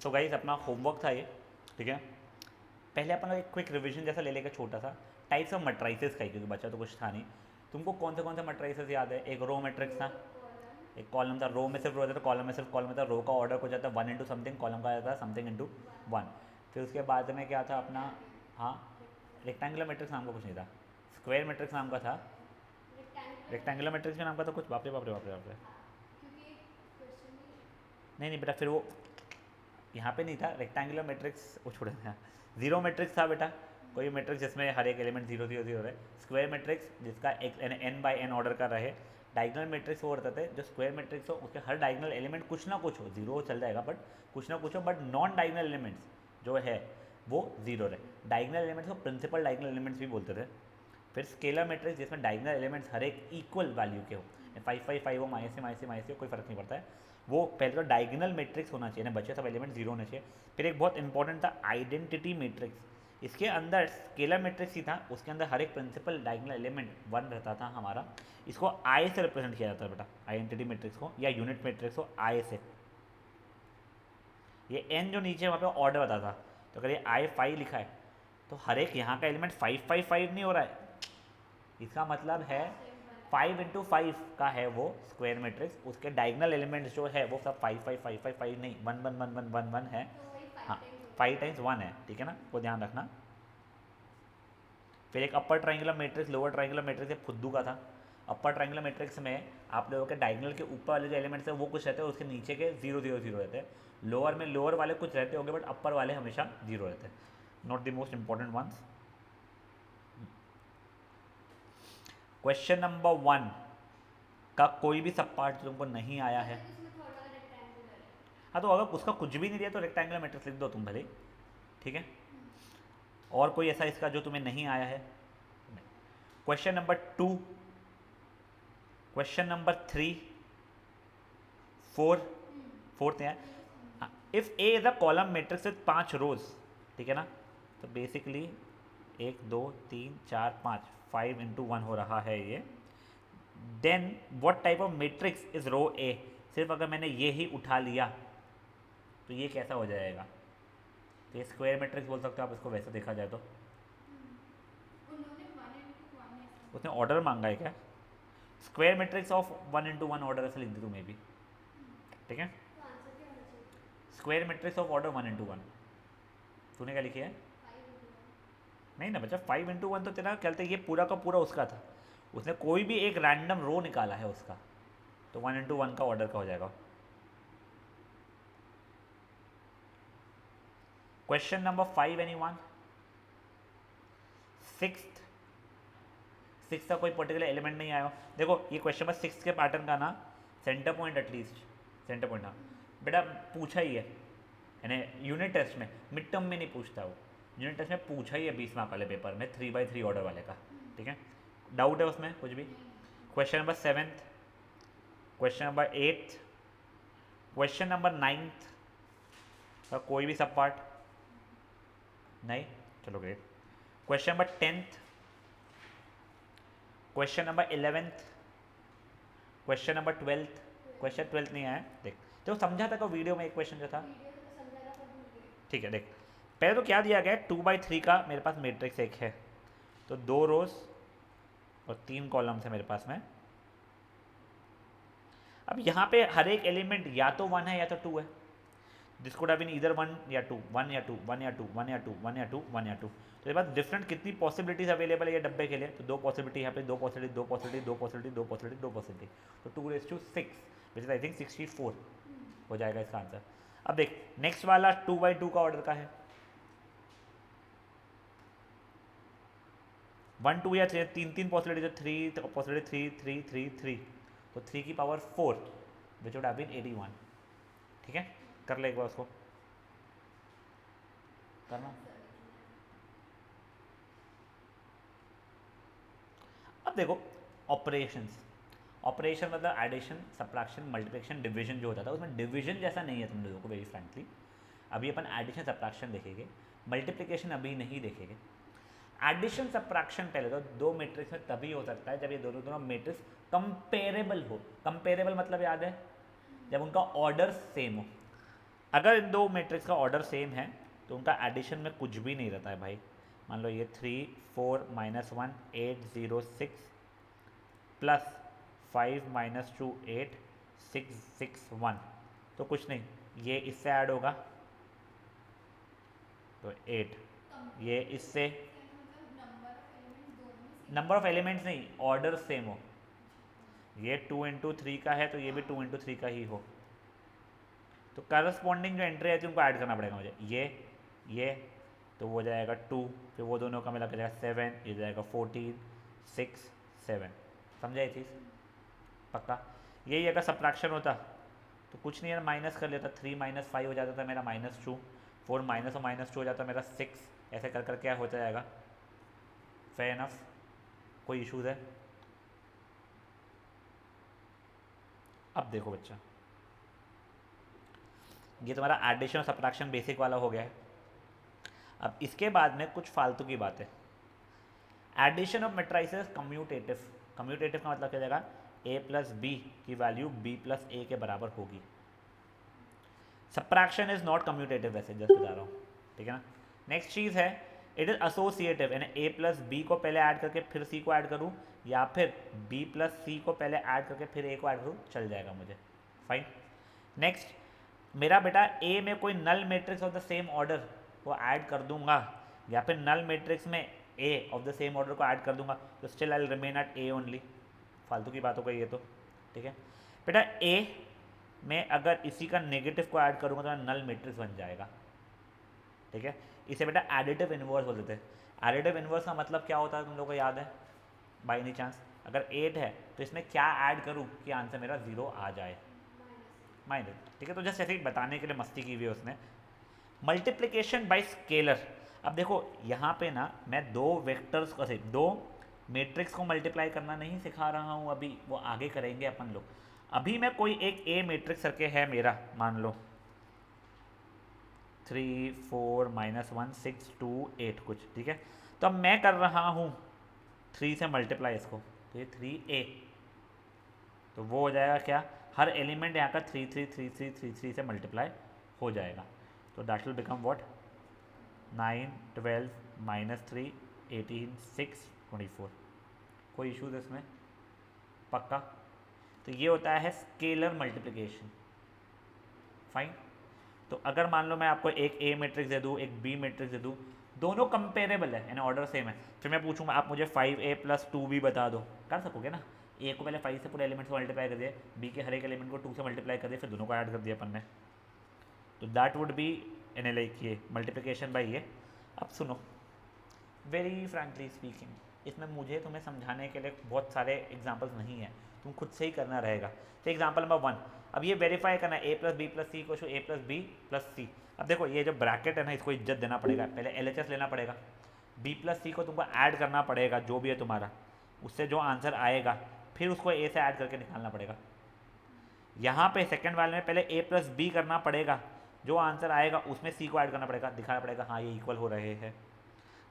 तो गाइस अपना होमवर्क था ये, ठीक है। पहले अपन लोग एक क्विक रिवीजन जैसा ले लेगा छोटा सा, टाइप्स ऑफ मैट्रिसेस का ही, क्योंकि बच्चा तो कुछ था नहीं। तुमको कौन से मैट्रिसेस याद है? एक रो मैट्रिक्स था, एक कॉलम था। रो में सिर्फ रो था, कॉलम में सिर्फ कॉलम था। रो का ऑर्डर हो जाता है 1 इंटू समथिंग, कॉलम का आ जाता है समथिंग इंटू 1। फिर उसके बाद में क्या था अपना, हाँ रेक्टेंगुलर मैट्रिक्स नाम का कुछ नहीं था, स्क्वायर मैट्रिक्स नाम का था। रेक्टेंगुलर मैट्रिक्स के नाम का तो कुछ, बाप रे बाप रे बाप रे बाप रे। नहीं नहीं बेटा, फिर वो यहाँ पे नहीं था रेक्टेंगुलर मैट्रिक्स, वो छोड़ था। जीरो मैट्रिक्स था बेटा, कोई मैट्रिक्स जिसमें हर एक एलिमेंट 0 0 0 रहे। स्क्वायर मैट्रिक्स जिसका एक n बाई n ऑर्डर का रहे। डायगोनल मैट्रिक्स वो रहते थे जो स्क्वायर मैट्रिक्स हो, उसके हर डायगोनल एलिमेंट कुछ ना कुछ हो, जीरो चल जाएगा बट कुछ ना कुछ हो, बट नॉन डायगोनल एलिमेंट्स जो है वो जीरो रहे। डायगोनल एलिमेंट्स को प्रिंसिपल डायगोनल एलिमेंट्स भी बोलते थे। फिर स्केलर मैट्रिक्स जिसमें डायगोनल एलिमेंट्स हर एक इक्वल वैल्यू के हो, 5 5 5 हो, माइनस से कोई फर्क नहीं पड़ता है, वो पहले तो डायगोनल मैट्रिक्स होना चाहिए ना, बचे सब एलिमेंट जीरो होने चाहिए। फिर एक बहुत इंपॉर्टेंट था आइडेंटिटी मैट्रिक्स, इसके अंदर स्केलर मैट्रिक्स ही था, उसके अंदर हर एक प्रिंसिपल डायगोनल एलिमेंट 1 रहता था हमारा। इसको आई से रिप्रेजेंट किया जाता है बेटा, आइडेंटिटी मैट्रिक्स को, या यूनिट मैट्रिक्स को आई से। ये एन जो नीचे वहाँ पे ऑर्डर बताता था, तो अगर ये आई 5 लिखा है तो हर एक यहाँ का एलिमेंट 5 5 5 नहीं हो रहा है, इसका मतलब है 5 इंटू 5 का है वो स्क्वायर मैट्रिक्स, उसके डायगोनल एलिमेंट्स जो है वो सब 5 5 5 5 5 नहीं, 1 1 1 1 1 1 है। हाँ 5 टाइम्स 1 है, ठीक है ना, वो ध्यान रखना। फिर एक upper triangular matrix, lower triangular matrix एक फुद्दू का था। अपर ट्राइंगुलर मैट्रिक्स में आप लोगों के डायगोनल के ऊपर वाले जो एलिमेंट्स हैं वो कुछ रहते हैं, उसके नीचे के 0 0 0 रहते हैं। लोअर में लोअर वाले कुछ रहते होंगे बट अपर वाले हमेशा 0 रहते हैं। Not the most important ones. Question number 1 का कोई भी सब पार्ट तुमको नहीं आया है, हाँ तो अगर उसका कुछ भी नहीं दिया तो रेक्टेंगुलर मैट्रिक्स लिख दो तुम भले, ठीक है। और कोई ऐसा इसका जो तुम्हें नहीं आया है? Question number 2, question number 3, 4, fourth है। If A is a column matrix with 5 rows, ठीक है ना, तो बेसिकली 1 2 3 4 5 5 इंटू 1 हो रहा है ये। Then what type of matrix is row A? सिर्फ अगर मैंने ये ही उठा लिया तो ये कैसा हो जाएगा? तो ये स्क्वायर मैट्रिक्स बोल सकते हो आप इसको, वैसे देखा जाए तो। उसने ऑर्डर मांगा है क्या? Square matrix of 1 into 1 order ऐसे लिख दी तुम्हें भी, ठीक है। Square matrix of order 1 into 1 तूने क्या लिखी है? नहीं ना बच्चा, 5 इंटू 1 तो तेरा कहते ये पूरा का पूरा उसका था, उसने कोई भी एक रैंडम रो निकाला है उसका, तो 1 इंटू 1 का ऑर्डर का हो जाएगा। Question number 5 any one? Six का कोई पर्टिकुलर एलिमेंट नहीं आया हो। देखो ये क्वेश्चन नंबर 6 के पैटर्न का ना centre point, at least centre point, हाँ बेटा पूछा ही है, यानी यूनिट टेस्ट में, मिड टर्म में नहीं पूछता वो, यूनिट टेस्ट में पूछा ही है 20 मार्क वाले पेपर में 3x3 ऑर्डर वाले का, ठीक है। डाउट है उसमें कुछ भी? Question number 7, question number 8, question number 9 का कोई भी सब पार्ट नहीं, चलो great. Question number 10, question number 11, question number 12, question 12 नहीं आया देख, तो समझा था को वीडियो में एक क्वेश्चन जो था, ठीक है। देख पहले तो क्या दिया गया है, 2x3 का मेरे पास मैट्रिक्स एक है, तो 2 रोज और 3 कॉलम्स है मेरे पास में। अब यहाँ पे हर एक एलिमेंट या तो 1 है या तो 2 है, this could have been either 1 या 2, 1 या 2, 1 या 2, 1 या 2, 1 या 2, 1 या 2। तो ये बात डिफरेंट कितनी पॉसिबिलिटीज अवेलेबल है ये डब्बे के लिए, तो 2 पॉसिबिलिटी यहाँ पे, 2 possibility, 2 possibility, 2 possibility, 2 possibility, 2 possibility, तो 2⁻6 विच इज आई थिंक 64 हो जाएगा इसका आंसर। अब देख नेक्स्ट वाला 2x2 का ऑर्डर का है, 1 2 या 3 पॉसिबिलिटी, तो 3 पॉसिबिलिटी 3 3 3 3, तो 3 की power 4 which would have been 81, ठीक है। कर ले एक बार उसको करना। अब देखो ऑपरेशंस, ऑपरेशन मतलब एडिशन, सब्ट्रैक्शन, मल्टीप्लिकेशन, डिवीजन जो होता था, उसमें डिवीजन जैसा नहीं है तुम लोगों को, वेरी फ्रैंकली। अभी अपन एडिशन सब्ट्रैक्शन देखेंगे, मल्टीप्लिकेशन अभी नहीं देखेंगे। एडिशन सब्ट्रैक्शन पहले तो 2 मैट्रिक्स में तभी हो सकता है जब ये दोनों दोनों मैट्रिक्स कंपेरेबल हो। कंपेरेबल मतलब याद है जब उनका ऑर्डर सेम हो, अगर इन दो मैट्रिक्स का ऑर्डर सेम है तो उनका एडिशन में कुछ भी नहीं रहता है भाई। मान लो ये 3 4 -1 8 0 6 प्लस 5 -2 8 6 6 1, तो कुछ नहीं, ये इससे ऐड होगा तो 8, ये इससे, नंबर ऑफ एलिमेंट्स नहीं, ऑर्डर सेम हो। ये 2 × 3 का है तो ये भी 2 × 3 का ही हो, तो करस्पॉन्डिंग जो एंट्री आती है उनको ऐड करना पड़ेगा मुझे। ये तो वो जाएगा 2, फिर वो दोनों का मिला कर जाएगा 7, ये जाएगा 14 6 7। समझा ये चीज़? पक्का? यही अगर सब्ट्रैक्शन होता तो कुछ नहीं है, माइनस कर लेता, 3 - 5 हो जाता था मेरा -2, 4 माइनस और -2 हो जाता मेरा 6, ऐसे कर कर क्या होता जाएगा। Fair enough? कोई इशूज़ है? अब देखो बच्चा, ये तुम्हारा एडिशन और सब्ट्रैक्शन बेसिक वाला हो गया है। अब इसके बाद में कुछ फालतू की बात है। Addition of matrices commutative. Commutative का मतलब क्या जाएगा, a + b की वैल्यू b + a के बराबर होगी। सब्ट्रैक्शन इज नॉट कम्यूटेटिव, वैसे जस्ट बता रहा हूँ, ठीक है ना। नेक्स्ट चीज़ है, इट इज़ एसोसिएटिव, यानी a + b को पहले ऐड करके फिर c को ऐड करूँ, या फिर b + c को पहले ऐड करके फिर a को ऐड करूँ, चल जाएगा मुझे, फाइन। नेक्स्ट, मेरा बेटा a में कोई null matrix of the same order को ऐड कर दूंगा, या फिर नल मैट्रिक्स में a of the same order को ऐड कर दूंगा, तो still I will remain at a only. फालतू की बात हो गई ये तो, ठीक है बेटा। a में अगर इसी का नेगेटिव को ऐड करूंगा तो नल मैट्रिक्स बन जाएगा, ठीक है। इसे बेटा एडिटिव इन्वर्स बोल देते हैं। एडिटिव इन्वर्स का मतलब क्या होता है तुम लोगों को याद है? बाई एनी चांस अगर 8 है तो इसमें क्या ऐड करूँ कि आंसर मेरा 0 आ जाए? माइनस, ठीक है। तो जस्ट ऐसे ही बताने के लिए मस्ती की हुई है उसने। Multiplication bye scalar. अब देखो यहाँ पे ना मैं दो वेक्टर्स को, दो मैट्रिक्स को मल्टीप्लाई करना नहीं सिखा रहा हूँ अभी, वो आगे करेंगे अपन लोग। अभी मैं कोई एक ए मैट्रिक्स करके है मेरा, मान लो 3 4 -1 6 2 8 कुछ, ठीक है। तो अब मैं कर रहा हूँ 3 से मल्टीप्लाई इसको, तो ये 3a, तो वो हो जाएगा क्या, हर एलिमेंट यहाँ का 3 3 3 3 3 3 से मल्टीप्लाई हो जाएगा, तो दैट विल बिकम व्हाट, 9 12 -3 18 6 24। कोई इशूज़ इसमें? पक्का? तो ये होता है स्केलर मल्टीप्लिकेशन, फाइन। तो अगर मान लो मैं आपको एक ए मैट्रिक्स दे दूँ, एक बी मैट्रिक्स दे दूँ, दोनों कंपेरेबल है यानी ऑर्डर सेम है, फिर मैं पूछूंगा आप मुझे 5a + 2b बता दो, कर सकोगे ना? ए को पहले 5 से पूरे एलिमेंट से मल्टीप्लाई कर दिए, बी के हर एक एलिमेंट को 2 से मल्टीप्लाई कर दिया, फिर दोनों को ऐड कर दिया अपन ने, तो that would be an like ये मल्टीप्लिकेशन बाई ये। अब सुनो, वेरी फ्रैंकली स्पीकिंग, इसमें मुझे तुम्हें समझाने के लिए बहुत सारे एग्जाम्पल्स नहीं है, तुम खुद से ही करना रहेगा। तो एग्जाम्पल नंबर 1, अब ये वेरीफाई करना है a + b + c = a + b + c। अब देखो ये जो ब्रैकेट है ना, इसको इज्जत देना पड़ेगा, पहले LHS लेना पड़ेगा, b + c को तुमको ऐड करना पड़ेगा जो भी है तुम्हारा, उससे जो आंसर आएगा फिर उसको a से ऐड करके निकालना पड़ेगा। यहाँ पे सेकंड वाले में पहले a + b करना पड़ेगा, जो आंसर आएगा उसमें c को ऐड करना पड़ेगा, दिखाना पड़ेगा हाँ ये इक्वल हो रहे हैं।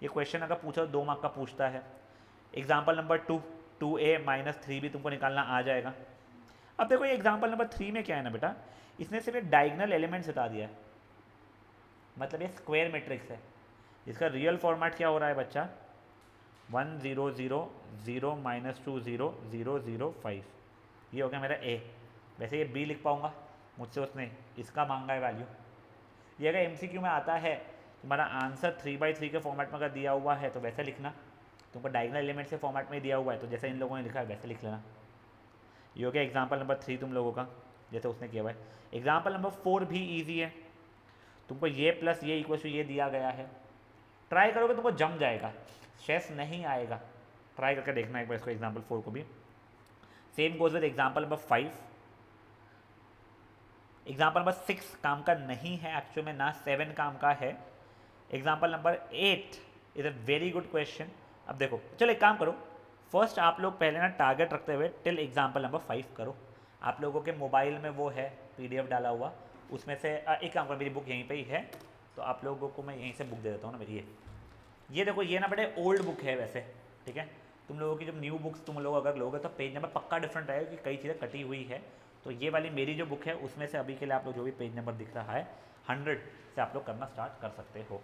ये क्वेश्चन अगर पूछो 2 मार्क का पूछता है। एग्जाम्पल नंबर 2, 2a - 3b तुमको निकालना आ जाएगा। अब देखो ये एग्जाम्पल नंबर 3 में क्या है ना बेटा, इसने सिर्फ एक डायगनल एलिमेंट बता दिया है, मतलब ये स्क्वायर मैट्रिक्स है, इसका रियल फॉर्मेट क्या हो रहा है बच्चा, 1 0 0 0 -2 0 0 0 5, ये हो गया मेरा a। वैसे ये b लिख पाऊंगा, मुझसे उसने इसका मांगा है वैल्यू। ये अगर MCQ में आता है, तुम्हारा आंसर 3/3 के फॉर्मेट में अगर दिया हुआ है तो वैसे लिखना, तुमको डायगनल एलिमेंट से फॉर्मेट में दिया हुआ है तो जैसे इन लोगों ने लिखा है वैसे लिख लेना। ये हो गया एग्जाम्पल नंबर 3 तुम लोगों का, जैसे उसने किया हुआ है। एग्जाम्पल नंबर 4 भी ईजी है, तुमको ये प्लस ये इक्वल टू ये दिया गया है, ट्राई करोगे तुमको जम जाएगा, स्ट्रेस नहीं आएगा, ट्राई करके देखना एक बार इसको, एग्जाम्पल 4 को भी। Same goes with example number 5। Example number 6 काम का नहीं है एक्चुअल में, ना 7 काम का है। Example number 8 is a very good question. अब देखो चलो एक काम करो, फर्स्ट आप लोग पहले ना टारगेट रखते हुए टिल एग्जाम्पल नंबर 5 करो। आप लोगों के मोबाइल में वो है PDF डाला हुआ, उसमें से एक काम करो, मेरी बुक यहीं पे ही है, तो आप लोगों को मैं यहीं से बुक दे देता हूँ ना मेरी। ये देखो ये ना बड़े ओल्ड बुक है वैसे, ठीक है। तुम लोगों की जब न्यू बुक्स तुम लोग अगर लोगे तो पेज नंबर पक्का डिफरेंट रहेगा, कि कई चीज़ें कटी हुई है, तो ये वाली मेरी जो बुक है उसमें से अभी के लिए आप लोग जो भी पेज नंबर दिख रहा है 100 से आप लोग करना स्टार्ट कर सकते हो।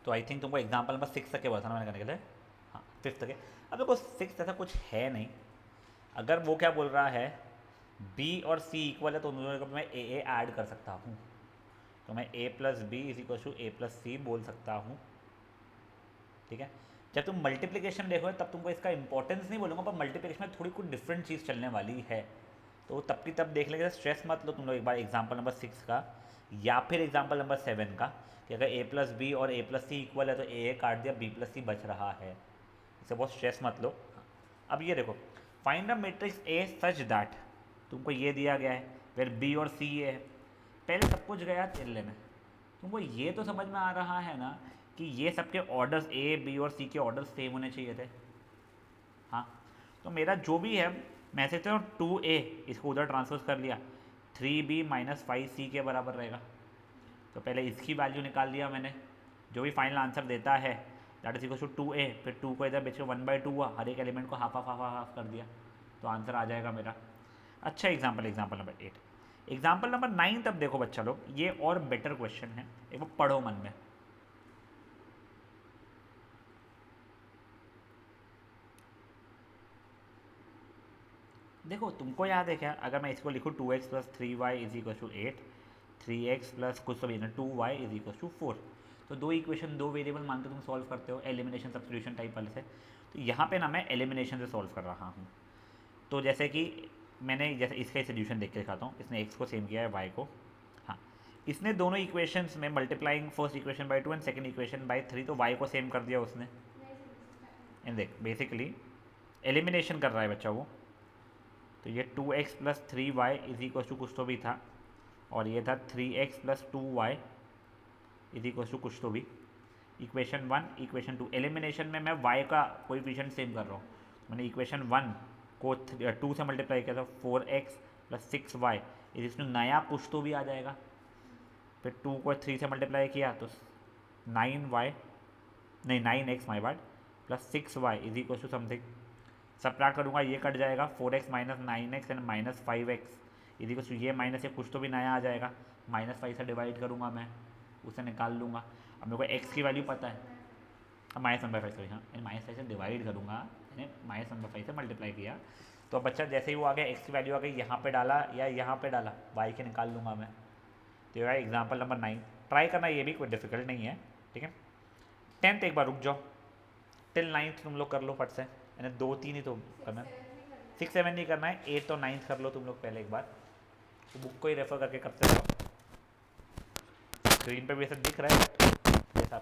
तो आई थिंक तुमको एग्जाम्पल नंबर 6 तक के बोला था ना मैंने करने के लिए, हाँ 5th तक है। अब देखो 6 ऐसा कुछ है नहीं, अगर वो क्या बोल रहा है b और c इक्वल है तो उन दोनों को मैं ए ऐड कर सकता हूँ, तो मैं a plus B is equal to A plus C बोल सकता हूँ। ठीक है, जब तुम मल्टीप्लिकेशन देखोगे तब तुमको इसका इंपॉर्टेंस नहीं बोलूँगा, पर मल्टीप्लिकेशन में थोड़ी कुछ डिफरेंट चीज़ चलने वाली है, तो तब की तब देख लेंगे। स्ट्रेस मत लो तुम लोग एक बार एग्जाम्पल नंबर 6 का या फिर एग्जाम्पल नंबर 7 का, कि अगर a प्लस बी और a प्लस सी इक्वल है तो a काट दिया, b प्लस सी बच रहा है, इसे बहुत स्ट्रेस मत लो। अब ये देखो, find a matrix A such that, तुमको ये दिया गया है फिर बी और सी ये है, पहले सब कुछ गया चलने में, तुमको ये तो समझ में आ रहा है ना कि ये सबके ऑर्डर्स ए बी और सी के ऑर्डर्स सेम होने चाहिए थे। हाँ, तो मेरा जो भी है मैं सोचता हूँ 2a इसको उधर ट्रांसफर कर लिया, 3b माइनस 5c के बराबर रहेगा, तो पहले इसकी वैल्यू निकाल लिया मैंने, जो भी फाइनल आंसर देता है that is equal to 2a, फिर 2 को इधर बेच के 1/2 हुआ, हर एक एलिमेंट को हाफ हाफ हाफ हाफ कर दिया, तो आंसर आ जाएगा मेरा। अच्छा example, example number 8, example number 9 तब देखो बच्चा लोग, ये और बेटर क्वेश्चन है, एक बार पढ़ो मन में। देखो तुमको याद है क्या, अगर मैं इसको लिखूँ 2x plus 3y is equal to 8, 3x प्लस कुछ तो भी ना 2y इज इक्वल टू 4, तो दो इक्वेशन दो वेरिएबल मान के तुम सॉल्व करते हो एलिमिनेशन सब्स्टिट्यूशन टाइप वाले से, तो यहाँ पे ना मैं एलिमिनेशन से सॉल्व कर रहा हूँ। तो जैसे कि मैंने जैसे इसका सोल्यूशन देख के दिखाता हूँ, इसने x को सेम किया है y को, हाँ इसने दोनों इक्वेशंस में multiplying first equation by 2 and second equation by 3, तो y को सेम कर दिया उसने, एंड देख बेसिकली एलिमिनेशन कर रहा है बच्चा वो, तो ये 2x plus 3y is equal to कुछ तो भी था, और ये था 3x plus 2y is equal to कुछ तो भी, इक्वेशन 1 इक्वेशन 2, एलिमिनेशन में मैं y का कोएफिशिएंट सेम कर रहा हूँ, मैंने इक्वेशन 1 को 2 से मल्टीप्लाई किया था, 4x plus 6y is equal to नया कुछ तो भी आ जाएगा, फिर 2 को 3 से मल्टीप्लाई किया तो 9y, नहीं 9x माई बात, plus 6y is equal to something, subtract करूँगा ये कट जाएगा, 4x minus 9x and minus 5x is equal to ये माइनस, ये कुछ तो भी नया आ जाएगा, -5 से डिवाइड करूँगा मैं, उसे निकाल लूँगा। अब मेरे को x की वैल्यू पता है, अब -1/5 सॉरी, हाँ -5 से डिवाइड करूँगा, मैंने -1/5 से मल्टीप्लाई किया, तो अब बच्चा जैसे ही वो आ गया x की वैल्यू आ गई, यहाँ पे डाला या यहाँ पे डाला, y के निकाल लूँगा मैं। तो ये एग्जाम्पल नंबर 9, ट्राई करना, ये भी कोई डिफिकल्ट नहीं है। ठीक है, 10th एक बार रुक जाओ, टिल 9th तुम लोग कर लो फट से, यानी 2-3 ही तो करना है, 6-7 नहीं करना है, 8 और 9th कर लो तुम लोग पहले एक बार, तो बुक को ही रेफर करके करते रहो, स्क्रीन पे भी ऐसा दिख रहा है बट जैसा आप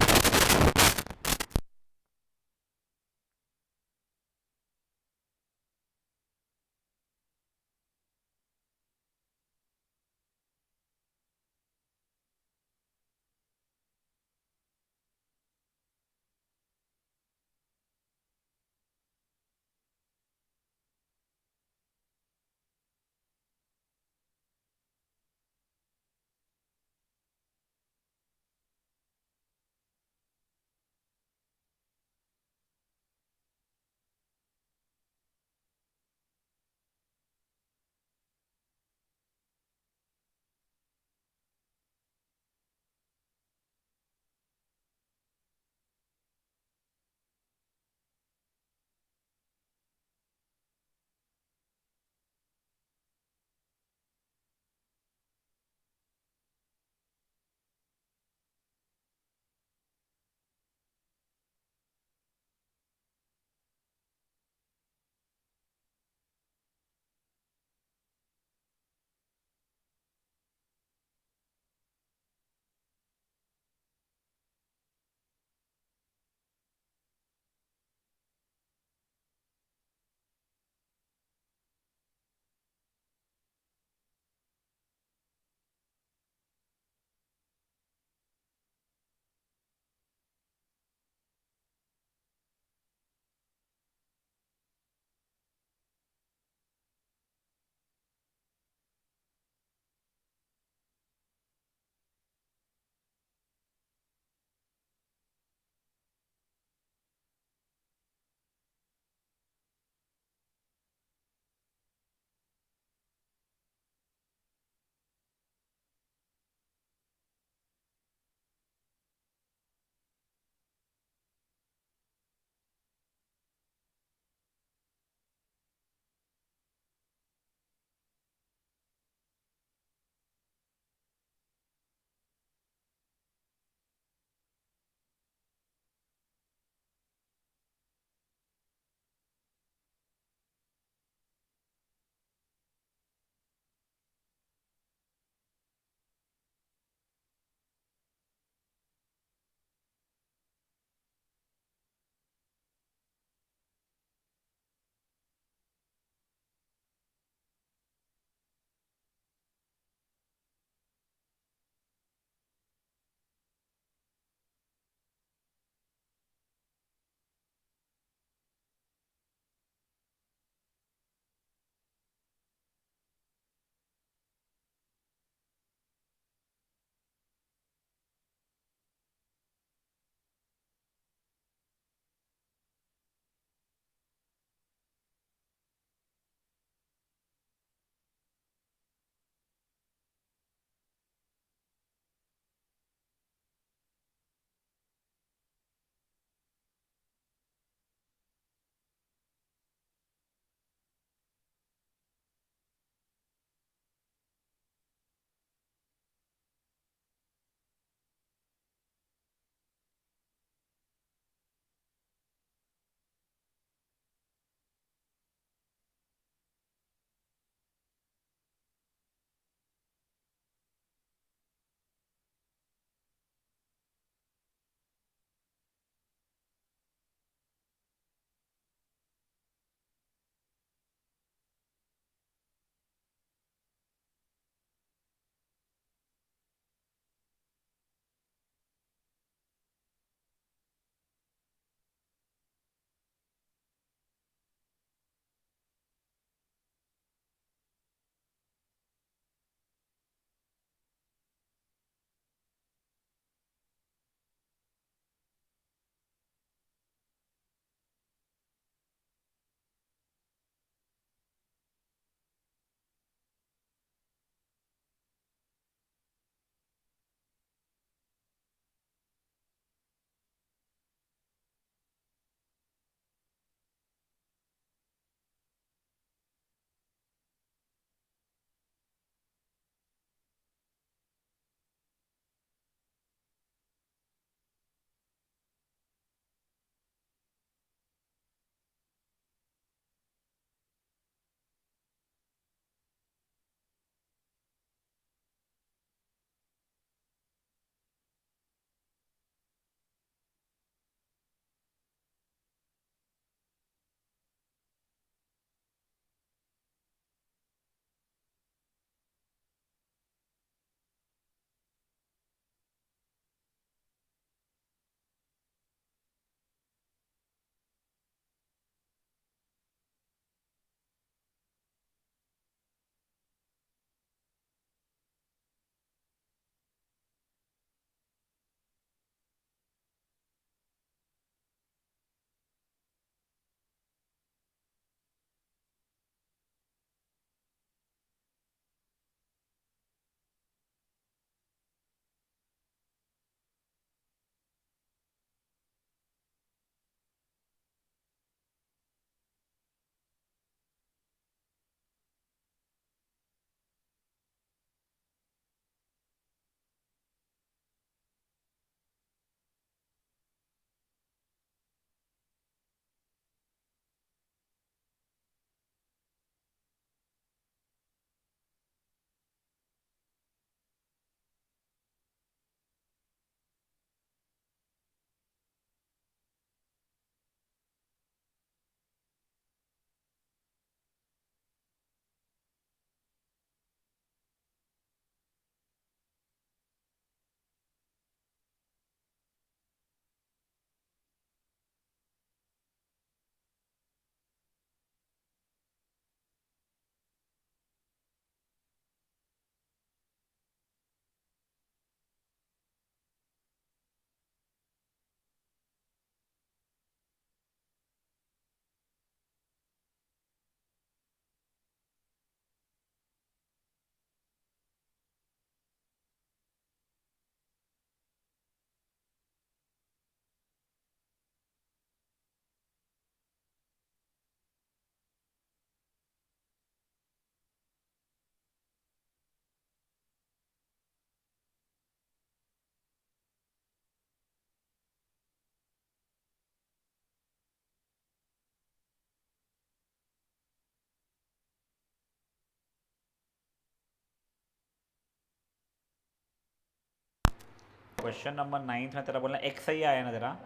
क्वेश्चन नंबर 9 में तेरा बोलना एक्स सही आया ना तेरा,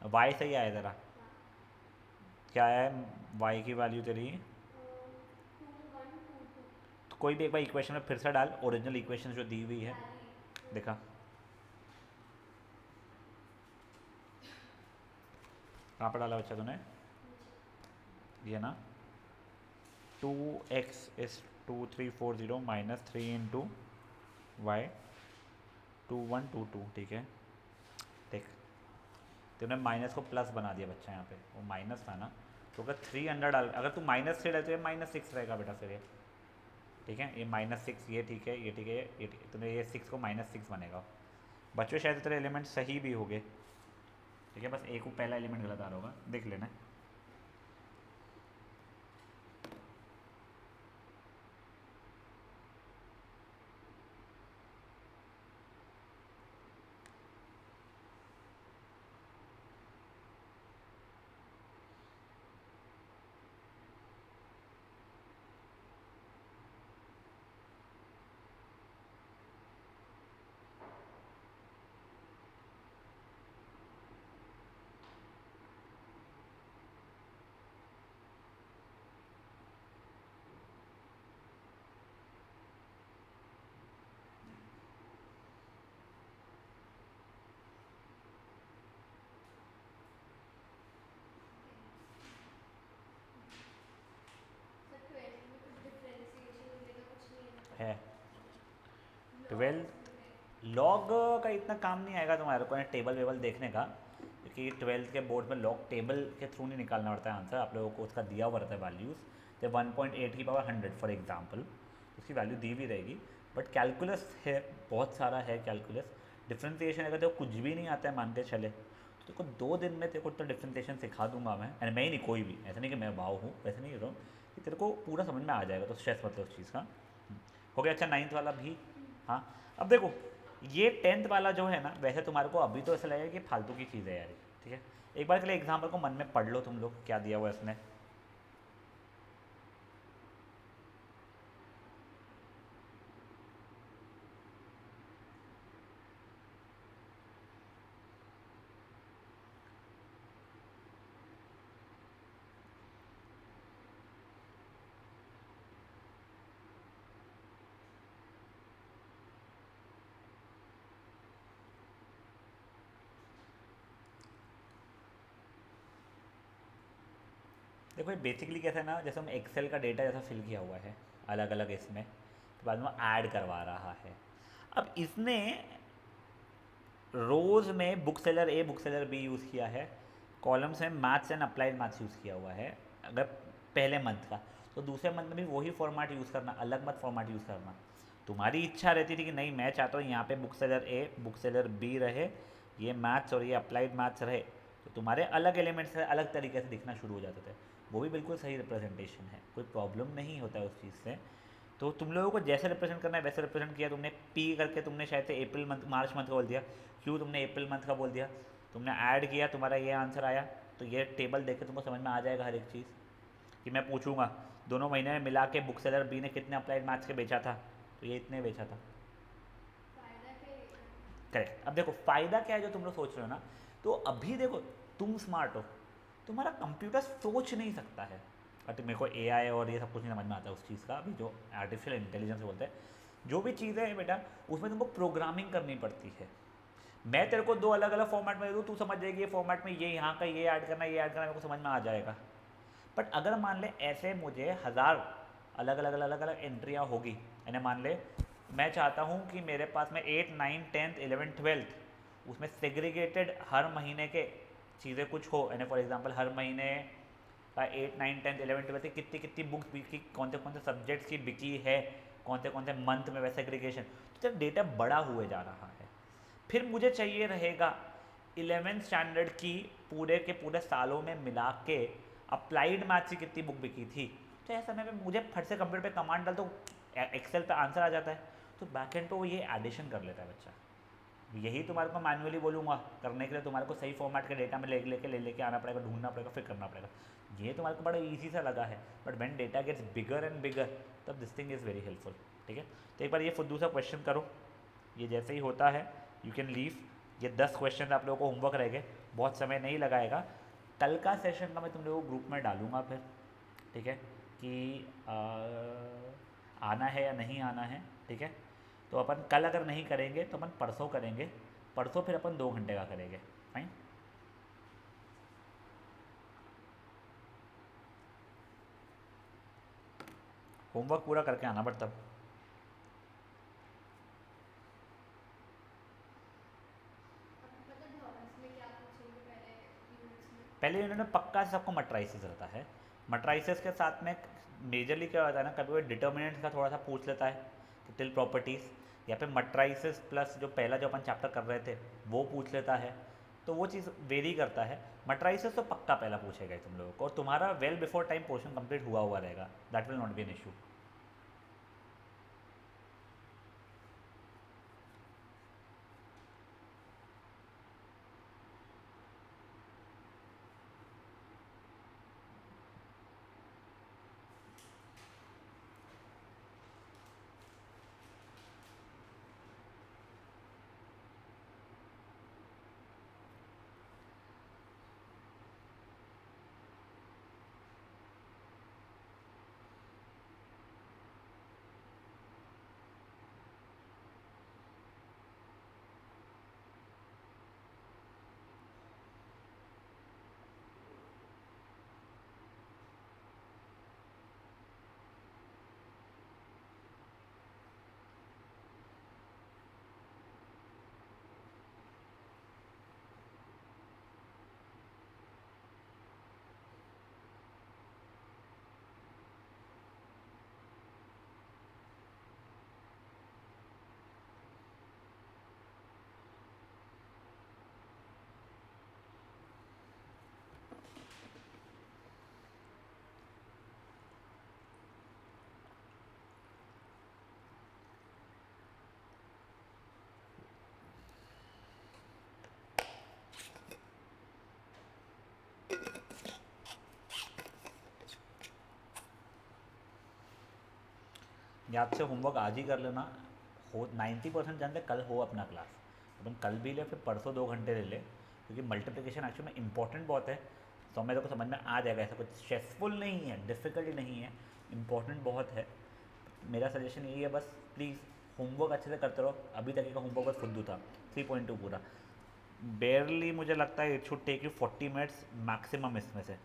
वाई सही आया तेरा, क्या है वाई की वैल्यू तेरी? तो कोई भी एक बार इक्वेशन में फिर से डाल, ओरिजिनल इक्वेशन जो दी हुई है देखा, कहाँ पर डाला बच्चा तूने? ये ना 2x is 2340 minus 3 into Y 2122, ठीक है। देख तूने माइनस को प्लस बना दिया बच्चा, यहाँ पे वो माइनस था ना, तो अगर 300 डाल, अगर तू -3 डालते तो -6 रहेगा बेटा फिर ये, ठीक है। ये -6 ये ठीक है, ये ठीक है, ये ठीक है, तूने ये 6 को -6 बनेगा। बच्चों शायद तेरे एलिमेंट सही भी हो गए, ठीक है, बस एक को पहला एलिमेंट गलत आ रहा होगा, देख लेना। है 12th लॉग का इतना काम नहीं आएगा तुम्हारे को टेबल वेबल देखने का, क्योंकि 12th के बोर्ड में लॉग टेबल के थ्रू नहीं निकालना पड़ता है आंसर, आप लोगों को उसका दिया हुआ रहता है वैल्यूज़, तो 1.8 की पावर 100 फॉर एग्जांपल उसकी वैल्यू दी भी रहेगी। बट कैलकुलस है, बहुत सारा है कैलकुलस। डिफ्रेंसिएशन अगर तेरे को कुछ भी नहीं आता है मानते चले, तो तेरे को 2 दिन में तेरे को तो डिफ्रेंसिएशन सिखा दूंगा मैं, एंड मैं ही नहीं कोई भी, ऐसा नहीं कि मैं भाव हूँ, वैसे नहीं रहा हूँ, कि तेरे को पूरा समझ में आ जाएगा, तो स्ट्रेस मतलब उस चीज़ का हो गया। अच्छा 9th वाला भी, हाँ अब देखो ये 10th वाला जो है ना, वैसे तुम्हारे को अभी तो ऐसा लगेगा कि फालतू की चीज़ है यार, ठीक है। एक बार के लिए एग्जाम्पल को मन में पढ़ लो तुम लोग, क्या दिया हुआ है इसने। देखो ये बेसिकली कैसा है ना, जैसे हम एक्सेल का डेटा जैसा फिल किया हुआ है अलग अलग इसमें, तो बाद में ऐड करवा रहा है। अब इसने रोज़ में book seller A book seller B use किया है, कॉलम्स में maths and applied maths use किया हुआ है अगर पहले मंथ का, तो दूसरे मंथ में भी वही फॉर्मेट यूज़ करना, अलग मत फॉर्मेट यूज़ करना। तुम्हारी इच्छा रहती थी कि नहीं मैं चाहता हूँ यहाँ पे book seller A book seller B रहे, ये मैथ्स और ये अप्लाइड मैथ्स रहे, तो तुम्हारे अलग एलिमेंट्स अलग तरीके से दिखना शुरू हो जाते थे। वो भी बिल्कुल सही रिप्रेजेंटेशन है, कोई प्रॉब्लम नहीं होता है उस चीज़ से। तो तुम लोगों को जैसे रिप्रेजेंट करना है वैसे रिप्रेजेंट किया तुमने। पी करके तुमने शायद से अप्रैल मंथ मार्च मंथ का बोल दिया, क्यों तुमने अप्रैल मंथ का बोल दिया, तुमने ऐड किया, तुम्हारा ये आंसर आया, तो ये टेबल देख के तुमको समझ में आ जाएगा हर एक चीज़, कि मैं पूछूंगा दोनों महीने में मिला के बुक सेलर बी ने कितने अप्लाइड मैथ्स के बेचा था, तो ये इतने बेचा था। करेक्ट। अब देखो फ़ायदा क्या है जो तुम लोग सोच रहे हो ना, तो अभी देखो तुम स्मार्ट हो, तुम्हारा कंप्यूटर सोच नहीं सकता है, बट मेरे को एआई और ये सब कुछ नहीं समझ में आता उस चीज़ का, अभी जो आर्टिफिशियल इंटेलिजेंस बोलते हैं, जो भी चीज़ें हैं बेटा उसमें तुमको प्रोग्रामिंग करनी पड़ती है। मैं तेरे को 2 अलग अलग फॉर्मेट में दे दूँ, तू समझ जाएगी ये फॉर्मेट में ये यहाँ का ये ऐड करना ये ऐड करना, मेरे को समझ में आ जाएगा। बट अगर मान ले ऐसे मुझे 1000 अलग अलग एंट्रियाँ होगी, यानी मान ले मैं चाहता हूँ कि मेरे पास में 8 9 10th 11th 12th उसमें सेग्रीगेटेड हर महीने के चीज़ें कुछ हो, यानी फॉर एग्जांपल हर महीने का 8 9 10th 11th 12th की कितनी कितनी बुक्स बिकी, कौन से सब्जेक्ट्स की बिकी है, कौन से मंथ में, वैसे सेग्रीगेशन, तो जब डेटा बड़ा हुए जा रहा है, फिर मुझे चाहिए रहेगा 11th स्टैंडर्ड की पूरे के पूरे सालों में मिला के अप्लाइड मैथ्स की कितनी बुक बिकी थी, तो ऐसे समय में मुझे फट से कंप्यूटर पे कमांड डाल तो एक्सेल पे आंसर आ जाता है, तो बैकएंड पे वो ये एडिशन कर लेता है बच्चा। यही तुम्हारे को मैन्युअली बोलूँगा करने के लिए, तुम्हारे को सही फॉर्मेट के डेटा में लेके आना पड़ेगा, ढूंढना पड़ेगा, फिर करना पड़ेगा। ये तुम्हारे को बड़ा ईजी सा लगा है, but when data gets bigger and bigger तब this thing is very helpful, ठीक है। तो एक बार ये फुद्दू सा क्वेश्चन करो, ये जैसे ही होता है यू कैन लीव। ये 10 क्वेश्चन आप लोगों को होमवर्क रहेंगे, बहुत समय नहीं लगाएगा। कल का सेशन का मैं तुम लोगों को ग्रुप में डालूंगा फिर, ठीक है, कि आना है या नहीं आना है, ठीक है। तो अपन कल अगर नहीं करेंगे तो अपन परसों करेंगे, परसों फिर अपन 2 घंटे का करेंगे, फाइन। होमवर्क पूरा करके आना बट तब। पहले उन्होंने पक्का सबको मट्राइसिस रहता है, मट्राइसिस के साथ में मेजरली क्या होता है ना, कभी कभी डिटर्मिनेंट्स का थोड़ा सा पूछ लेता है कि टिल प्रॉपर्टीज़, या फिर मट्राइसिस प्लस जो पहला जो अपन चैप्टर कर रहे थे वो पूछ लेता है, तो वो चीज़ वेरी करता है। मट्राइसिस तो पक्का पहला पूछेगा ही तुम लोगों को, और तुम्हारा well before time portion complete हुआ रहेगा, that will not be an issue. याद से होमवर्क आज ही कर लेना, हो 90% चांस है कल हो अपना क्लास, अपन कल भी ले फिर परसों 2 घंटे ले ले, क्योंकि मल्टीप्लिकेशन एक्चुअली में इंपॉर्टेंट बहुत है। तो मेरे को समझ में आ जाएगा, ऐसा कुछ स्ट्रेसफुल नहीं है, डिफ़िकल्ट नहीं है, इंपॉर्टेंट बहुत है। मेरा सजेशन यही है, बस प्लीज़ होमवर्क अच्छे से करते रहो। अभी तक का होमवर्क बस फुद्दू था, 3.2 पूरा, बेयरली मुझे लगता है it should take you 40 minutes maximum इसमें से,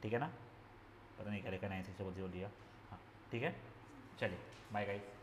ठीक है ना। पता नहीं क्या लिखा 9 6 बोल दिया। हाँ ठीक है, चलिए बाय गाइस।